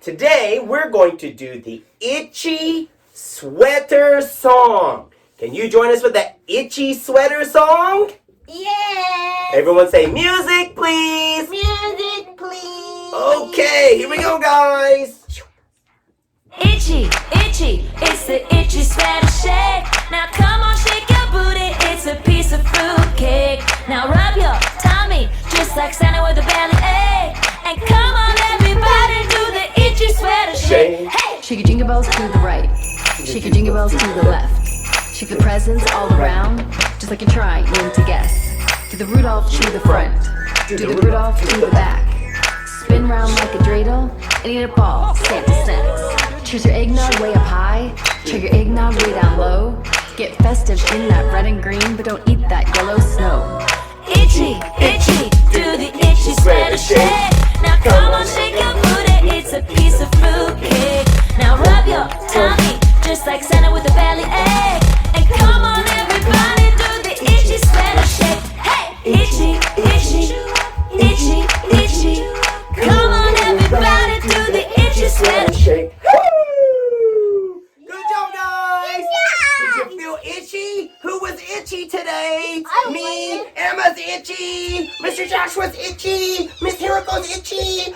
Today, we're going to do the itchy sweater song. Can you join us with the itchy sweater song? Yes! Everyone say music, please. Music, please. Okay, here we go, guys. Itchy, itchy, it's the itchy sweater shake. Now come on, shake your booty, it's a piece of fruitcake. Now rub your tummy, just like Santa with a belly ache. And come on, everybody, do the itchy sweater shake. Hey! Shake your jingle bells to the right, shake your jingle bells to the left. Shake the presents all around, just like you're trying to guess. Do the Rudolph to the front, do the Rudolph to the back. Spin round like a dreidel, and eat a ball, Santa snacks. Cheers your eggnog way up high, chug your eggnog way down low. Get festive in that red and green, but don't eat that yellow snow. Itchy, itchy, do the itchy sweater shake. Now come on, shake your booty, it's a piece of fruitcake. Now rub your tummy, just like Santa with a belly ache. And come on, everybody, do the itchy sweater shake. Hey, itchy, itchy, itchy, itchy. Come on, everybody, do the itchy sweater shake. Woo! Good job, guys. Did you feel itchy? Who was itchy today? Me. Emma's itchy. Mr. Joshua's itchy. Miss Hiriko's itchy.